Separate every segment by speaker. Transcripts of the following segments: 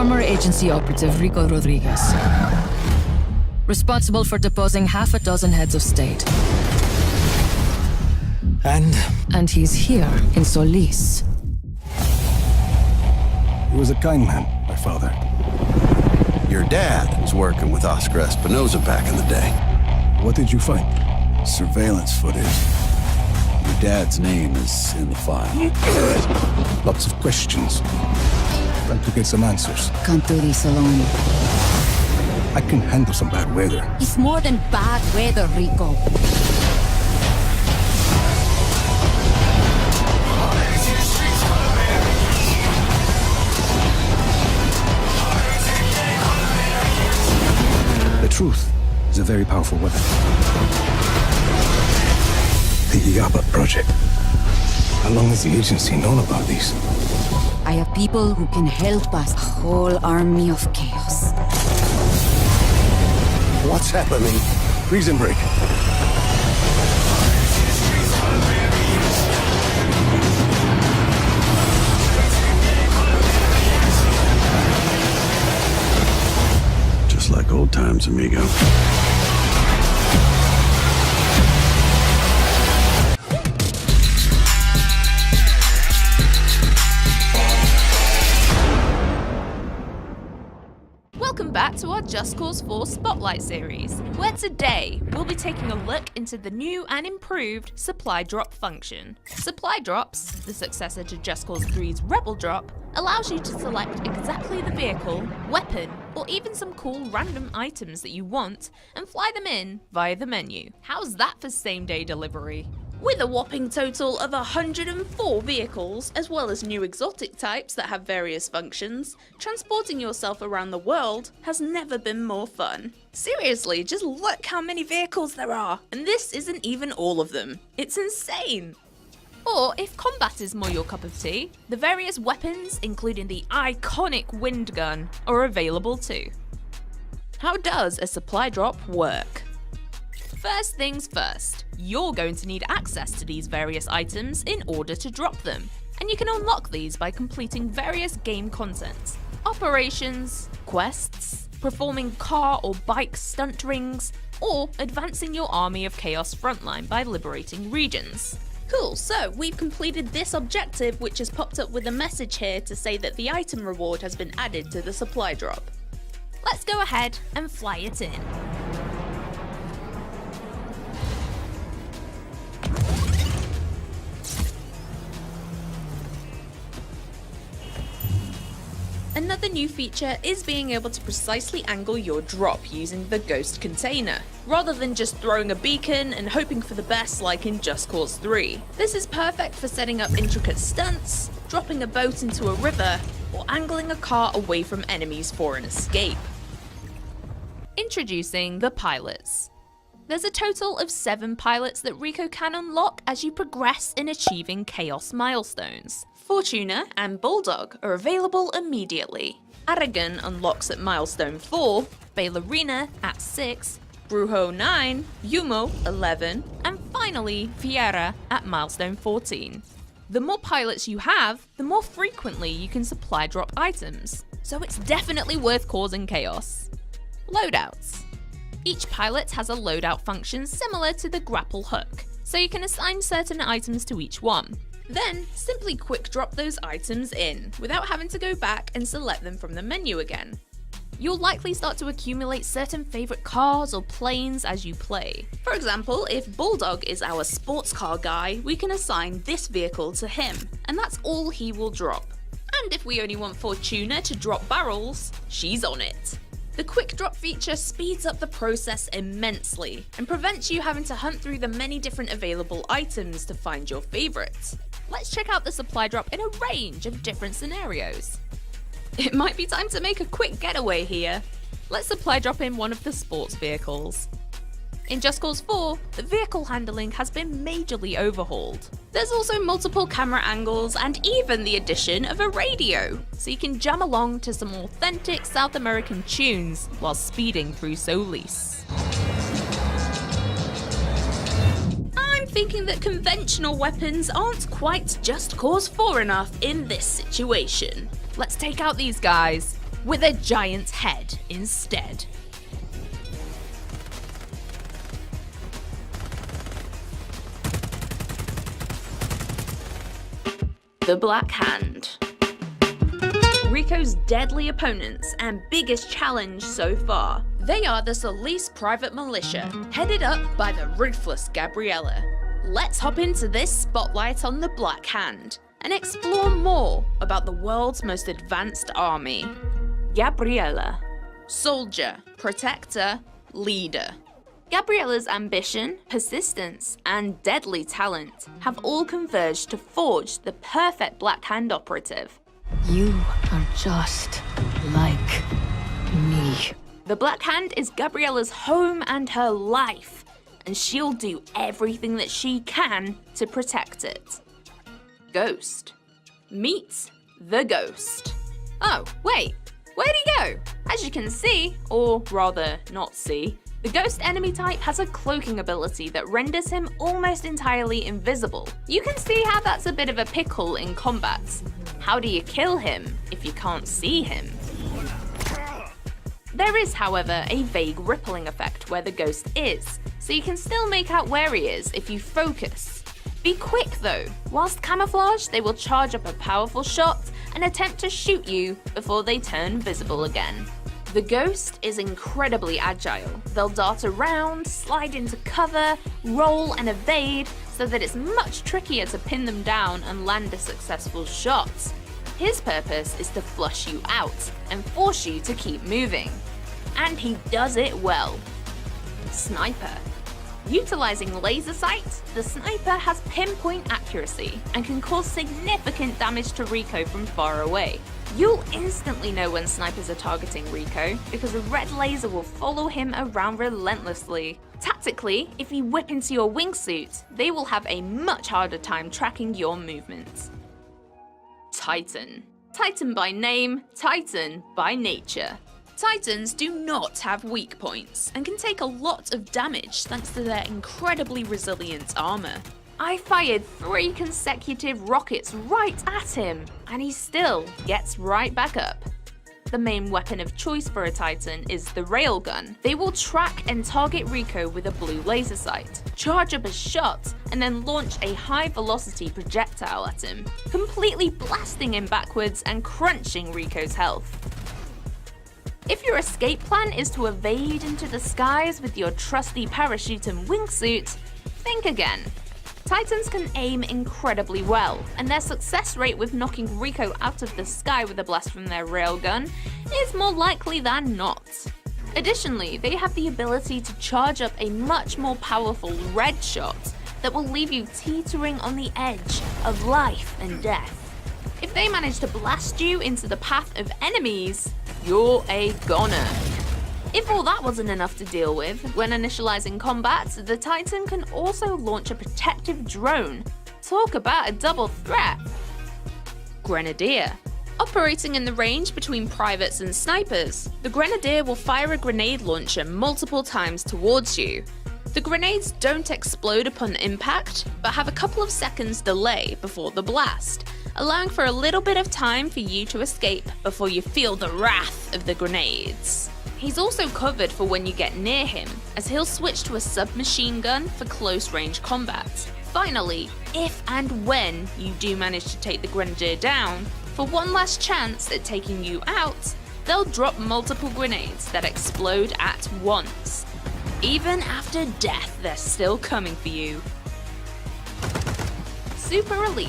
Speaker 1: former agency operative Rico Rodriguez, responsible for deposing half a dozen heads of state.
Speaker 2: And
Speaker 1: he's here in Solis.
Speaker 2: He was a kind man, my father.
Speaker 3: Your dad was working with Oscar Espinosa back in the day.
Speaker 2: What did you find?
Speaker 3: Surveillance footage. Your dad's name is in the file.
Speaker 2: Lots of questions. Time to get some answers.
Speaker 4: Can't do this alone.
Speaker 2: I can handle some bad weather.
Speaker 4: It's more than bad weather, Rico.
Speaker 2: The truth is a very powerful weapon. The Yaba Project. How long has the agency known about these?
Speaker 4: I have people who can help us. A whole army of chaos.
Speaker 3: What's happening?
Speaker 2: Prison break.
Speaker 3: Just like old times, amigo.
Speaker 5: Welcome back to our Just Cause 4 Spotlight series, where today we'll be taking a look into the new and improved supply drop function. Supply drops, the successor to Just Cause 3's Rebel Drop, allows you to select exactly the vehicle, weapon, or even some cool random items that you want and fly them in via the menu. How's that for same-day delivery? With a whopping total of 104 vehicles, as well as new exotic types that have various functions, transporting yourself around the world has never been more fun. Seriously, just look how many vehicles there are, and this isn't even all of them. It's insane! Or, if combat is more your cup of tea, the various weapons, including the iconic wind gun, are available too. How does a supply drop work? First things first, you're going to need access to these various items in order to drop them, and you can unlock these by completing various game content, operations, quests, performing car or bike stunt rings, or advancing your army of chaos frontline by liberating regions. Cool, so we've completed this objective, which has popped up with a message here to say that the item reward has been added to the supply drop. Let's go ahead and fly it in. Another new feature is being able to precisely angle your drop using the ghost container, rather than just throwing a beacon and hoping for the best like in Just Cause 3. This is perfect for setting up intricate stunts, dropping a boat into a river, or angling a car away from enemies for an escape. Introducing the pilots. There's a total of 7 pilots that Rico can unlock as you progress in achieving chaos milestones. Fortuna and Bulldog are available immediately. Aragon unlocks at milestone 4, Ballerina at 6, Brujo 9, Yumo 11, and finally Fiera at milestone 14. The more pilots you have, the more frequently you can supply drop items, so it's definitely worth causing chaos. Loadouts. Each pilot has a loadout function similar to the grapple hook, so you can assign certain items to each one. Then, simply quick drop those items in, without having to go back and select them from the menu again. You'll likely start to accumulate certain favourite cars or planes as you play. For example, if Bulldog is our sports car guy, we can assign this vehicle to him, and that's all he will drop. And if we only want Fortuna to drop barrels, she's on it. The quick drop feature speeds up the process immensely, and prevents you having to hunt through the many different available items to find your favourites. Let's check out the supply drop in a range of different scenarios. It might be time to make a quick getaway here. Let's supply drop in one of the sports vehicles. In Just Cause 4, the vehicle handling has been majorly overhauled. There's also multiple camera angles and even the addition of a radio, so you can jam along to some authentic South American tunes while speeding through Solis. I'm thinking that conventional weapons aren't quite Just Cause 4 enough in this situation. Let's take out these guys. with a giant head instead. The Black Hand. Rico's deadly opponents and biggest challenge so far. They are the Solis private militia, headed up by the ruthless Gabriella. Let's hop into this spotlight on the Black Hand and explore more about the world's most advanced army. Gabriella. Soldier, protector, leader. Gabriella's ambition, persistence, and deadly talent have all converged to forge the perfect Black Hand operative.
Speaker 1: You are just like me.
Speaker 5: The Black Hand is Gabriella's home and her life, and she'll do everything that she can to protect it. Ghost. Meet the Ghost. Oh, wait, where'd he go? As you can see, or rather not see, the Ghost enemy type has a cloaking ability that renders him almost entirely invisible. You can see how that's a bit of a pickle in combat. How do you kill him if you can't see him? There is, however, a vague rippling effect where the Ghost is, so you can still make out where he is if you focus. Be quick though. Whilst camouflaged, they will charge up a powerful shot and attempt to shoot you before they turn visible again. The Ghost is incredibly agile. They'll dart around, slide into cover, roll and evade, so that it's much trickier to pin them down and land a successful shot. His purpose is to flush you out and force you to keep moving. And he does it well. Sniper. Utilizing laser sight, the sniper has pinpoint accuracy and can cause significant damage to Rico from far away. You'll instantly know when snipers are targeting Rico because a red laser will follow him around relentlessly. Tactically, if you whip into your wingsuit, they will have a much harder time tracking your movements. Titan. Titan by name, Titan by nature. Titans do not have weak points and can take a lot of damage thanks to their incredibly resilient armor. I fired 3 consecutive rockets right at him, and he still gets right back up. The main weapon of choice for a Titan is the railgun. They will track and target Rico with a blue laser sight, charge up a shot, and then launch a high-velocity projectile at him, completely blasting him backwards and crunching Rico's health. If your escape plan is to evade into the skies with your trusty parachute and wingsuit, think again. Titans can aim incredibly well, and their success rate with knocking Rico out of the sky with a blast from their railgun is more likely than not. Additionally, they have the ability to charge up a much more powerful red shot that will leave you teetering on the edge of life and death. If they manage to blast you into the path of enemies, you're a goner. If all that wasn't enough to deal with, when initializing combat, the Titan can also launch a protective drone. Talk about a double threat! Grenadier. Operating in the range between privates and snipers, the Grenadier will fire a grenade launcher multiple times towards you. The grenades don't explode upon impact, but have a couple of seconds delay before the blast, allowing for a little bit of time for you to escape before you feel the wrath of the grenades. He's also covered for when you get near him, as he'll switch to a submachine gun for close-range combat. Finally, if and when you do manage to take the Grenadier down, for one last chance at taking you out, they'll drop multiple grenades that explode at once. Even after death, they're still coming for you. Super Elite.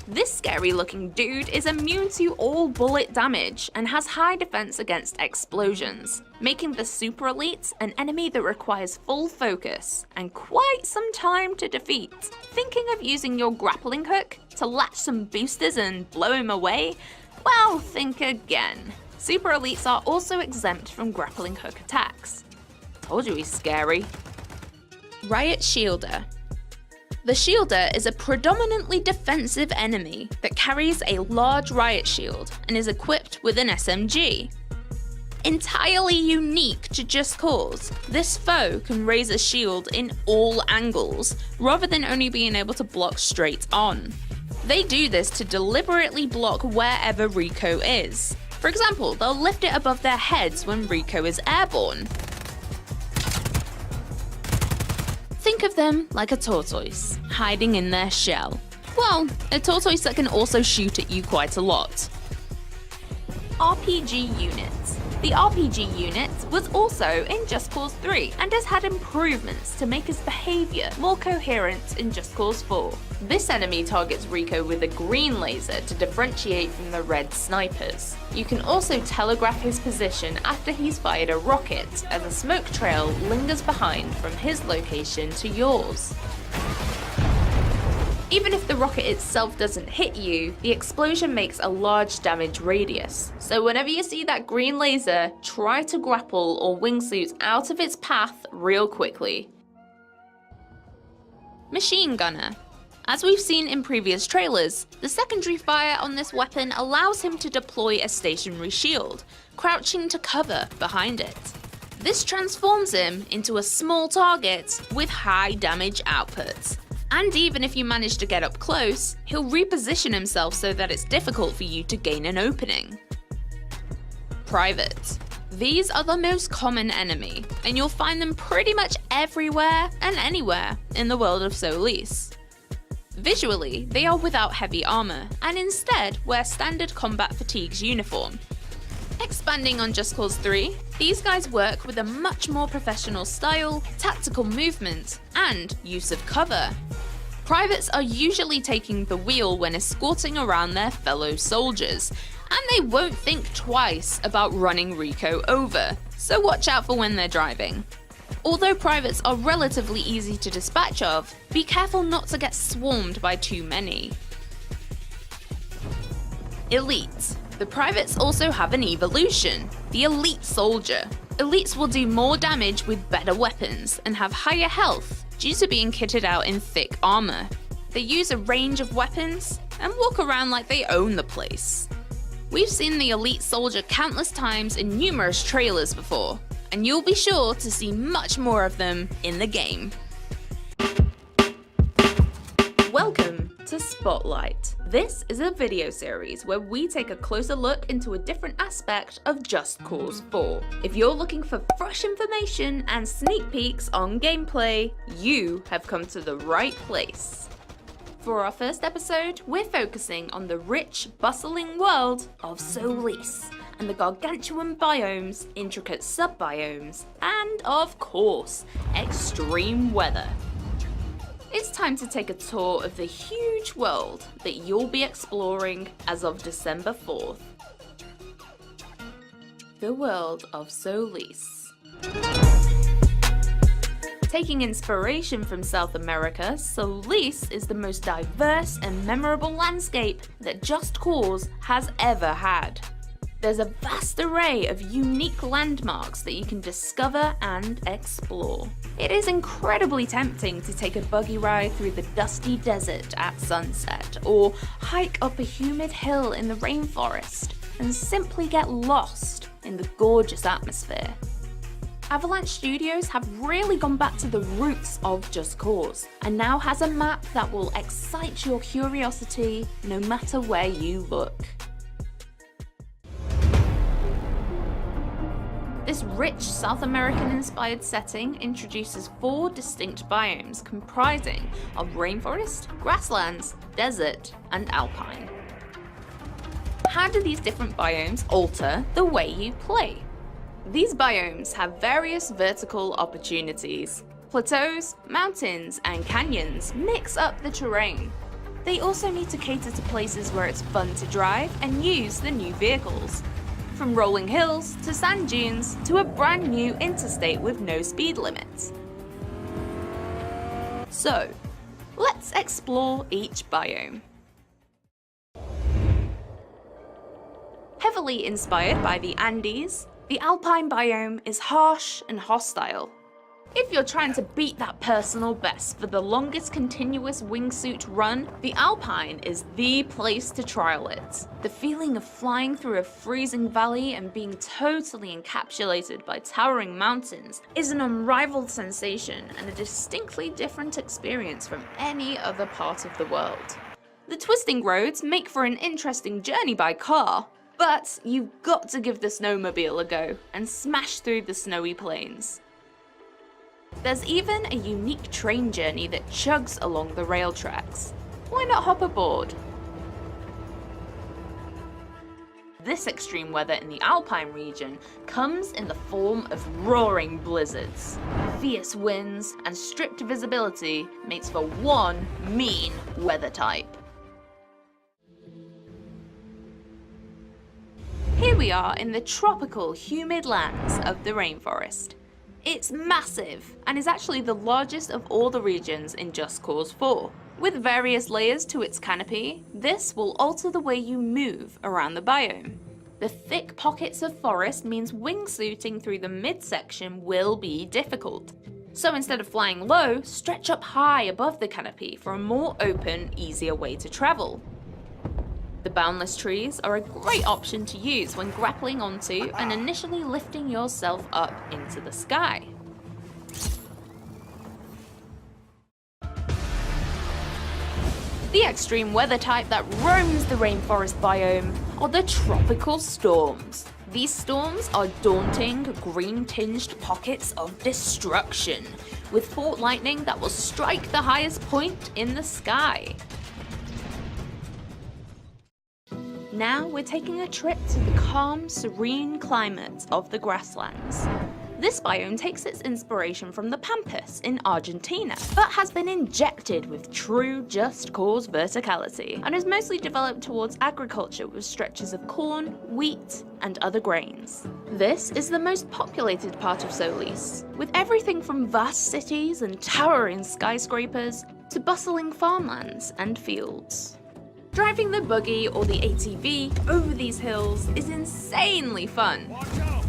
Speaker 5: This scary-looking dude is immune to all bullet damage and has high defense against explosions, making the Super Elite an enemy that requires full focus and quite some time to defeat. Thinking of using your grappling hook to latch some boosters and blow him away? Well, think again. Super Elites are also exempt from grappling hook attacks. Told you he's scary. Riot Shielder. The Shielder is a predominantly defensive enemy that carries a large riot shield and is equipped with an SMG. Entirely unique to Just Cause, this foe can raise a shield in all angles, rather than only being able to block straight on. They do this to deliberately block wherever Rico is. For example, they'll lift it above their heads when Rico is airborne. Think of them like a tortoise, hiding in their shell. Well, a tortoise that can also shoot at you quite a lot. RPG units. The RPG unit was also in Just Cause 3 and has had improvements to make his behaviour more coherent in Just Cause 4. This enemy targets Rico with a green laser to differentiate from the red snipers. You can also telegraph his position after he's fired a rocket, as a smoke trail lingers behind from his location to yours. Even if the rocket itself doesn't hit you, the explosion makes a large damage radius. So whenever you see that green laser, try to grapple or wingsuit out of its path real quickly. Machine Gunner. As we've seen in previous trailers, the secondary fire on this weapon allows him to deploy a stationary shield, crouching to cover behind it. This transforms him into a small target with high damage output. And even if you manage to get up close, he'll reposition himself so that it's difficult for you to gain an opening. Private. These are the most common enemy, and you'll find them pretty much everywhere and anywhere in the world of Solis. Visually, they are without heavy armor, and instead wear standard combat fatigues uniform. Expanding on Just Cause 3, these guys work with a much more professional style, tactical movement, and use of cover. Privates are usually taking the wheel when escorting around their fellow soldiers, and they won't think twice about running Rico over, so watch out for when they're driving. Although privates are relatively easy to dispatch of, be careful not to get swarmed by too many. Elite. The privates also have an evolution, the Elite Soldier. Elites will do more damage with better weapons and have higher health due to being kitted out in thick armor. They use a range of weapons and walk around like they own the place. We've seen the Elite Soldier countless times in numerous trailers before, and you'll be sure to see much more of them in the game. Welcome to Spotlight. This is a video series where we take a closer look into a different aspect of Just Cause 4. If you're looking for fresh information and sneak peeks on gameplay, you have come to the right place. For our first episode, we're focusing on the rich, bustling world of Solis, and the gargantuan biomes, intricate sub-biomes, and of course, extreme weather. It's time to take a tour of the huge world that you'll be exploring as of December 4th. The world of Solis. Taking inspiration from South America, Solis is the most diverse and memorable landscape that Just Cause has ever had. There's a vast array of unique landmarks that you can discover and explore. It is incredibly tempting to take a buggy ride through the dusty desert at sunset, or hike up a humid hill in the rainforest, and simply get lost in the gorgeous atmosphere. Avalanche Studios have really gone back to the roots of Just Cause, and now has a map that will excite your curiosity no matter where you look. This rich South American-inspired setting introduces 4 distinct biomes comprising of rainforest, grasslands, desert, and alpine. How do these different biomes alter the way you play? These biomes have various vertical opportunities. Plateaus, mountains, and canyons mix up the terrain. They also need to cater to places where it's fun to drive and use the new vehicles. From rolling hills to sand dunes to a brand new interstate with no speed limits. So, let's explore each biome. Heavily inspired by the Andes, the Alpine biome is harsh and hostile. If you're trying to beat that personal best for the longest continuous wingsuit run, the Alpine is the place to trial it. The feeling of flying through a freezing valley and being totally encapsulated by towering mountains is an unrivaled sensation and a distinctly different experience from any other part of the world. The twisting roads make for an interesting journey by car, But you've got to give the snowmobile a go and smash through the snowy plains. There's even a unique train journey that chugs along the rail tracks. Why not hop aboard? This extreme weather in the Alpine region comes in the form of roaring blizzards. Fierce winds and strict visibility makes for one mean weather type. Here we are in the tropical, humid lands of the rainforest. It's massive and is actually the largest of all the regions in Just Cause 4. With various layers to its canopy, this will alter the way you move around the biome. The thick pockets of forest means wingsuiting through the midsection will be difficult. So instead of flying low, stretch up high above the canopy for a more open, easier way to travel. The boundless trees are a great option to use when grappling onto and initially lifting yourself up into the sky. The extreme weather type that roams the rainforest biome are the tropical storms. These storms are daunting, green-tinged pockets of destruction, with fault lightning that will strike the highest point in the sky. Now we're taking a trip to the calm, serene climate of the grasslands. This biome takes its inspiration from the Pampas in Argentina, but has been injected with true Just Cause verticality, and is mostly developed towards agriculture with stretches of corn, wheat, and other grains. This is the most populated part of Solis, with everything from vast cities and towering skyscrapers to bustling farmlands and fields. Driving the buggy or the ATV over these hills is insanely fun.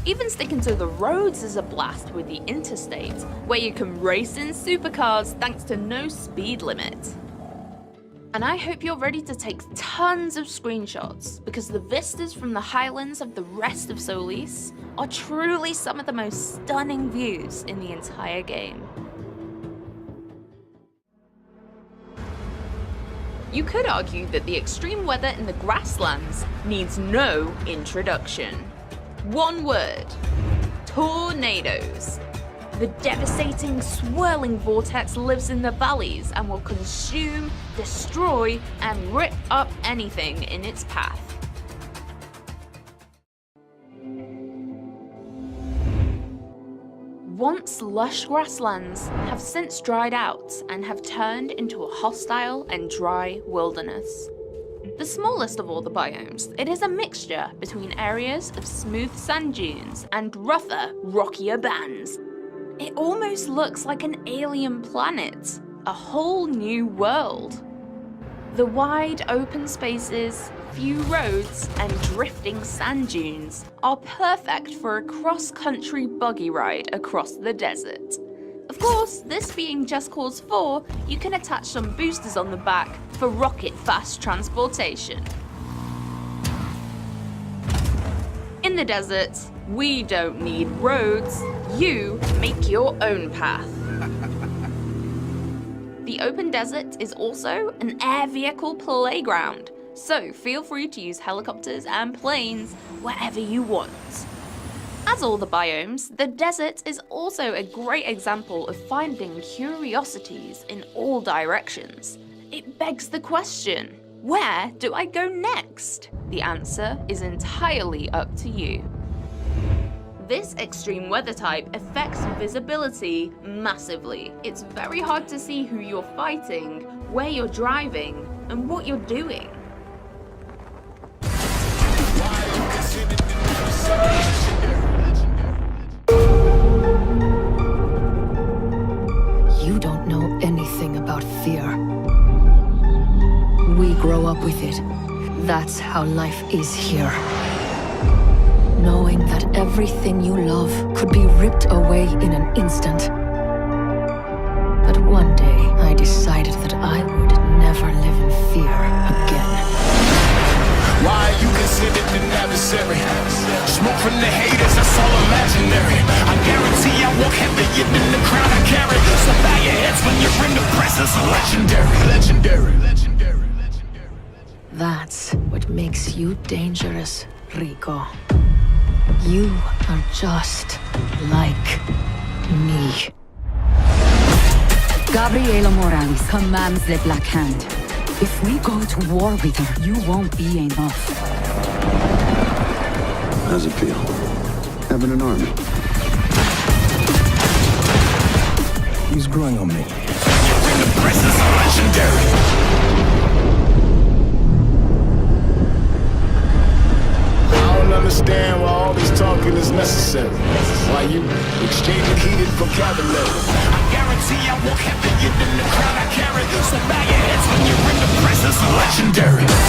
Speaker 5: Even sticking to the roads is a blast with the interstate, where you can race in supercars thanks to no speed limit. And I hope you're ready to take tons of screenshots, because the vistas from the highlands of the rest of Solis are truly some of the most stunning views in the entire game. You could argue that the extreme weather in the grasslands needs no introduction. One word: tornadoes. The devastating, swirling vortex lives in the valleys and will consume, destroy, and rip up anything in its path. Once lush grasslands have since dried out and have turned into a hostile and dry wilderness. The smallest of all the biomes, it is a mixture between areas of smooth sand dunes and rougher, rockier bands. It almost looks like an alien planet, a whole new world. The wide open spaces, few roads, and drifting sand dunes are perfect for a cross-country buggy ride across the desert. Of course, this being Just Cause 4, you can attach some boosters on the back for rocket-fast transportation. In the desert, we don't need roads, you make your own path. The open desert is also an air vehicle playground, so feel free to use helicopters and planes wherever you want. As all the biomes, the desert is also a great example of finding curiosities in all directions. It begs the question, where do I go next? The answer is entirely up to you. This extreme weather type affects visibility massively. It's very hard to see who you're fighting, where you're driving, and what you're doing.
Speaker 1: You don't know anything about fear. We grow up with it. That's how life is here. Knowing that everything you love could be ripped away in an instant. But one day, I decided that I would never live in fear again.
Speaker 2: Why you considered an adversary? Smoke from the haters, that's all imaginary. I guarantee I walk heavier than the crown I carry. So bow your heads when you're in the presence of legendary.
Speaker 1: That's what makes you dangerous. Rico. You are just like me.
Speaker 4: Gabriela Morales commands the Black Hand. If we go to war with her, you won't be enough.
Speaker 3: How's it feel? Having an army. He's growing on me.
Speaker 2: The presence of legendary. I don't understand why all this talking is necessary. Why you exchanging heated vocabulary. I guarantee I walk heavier than the crown I carry. So bow your heads when you're in the presence of legendary.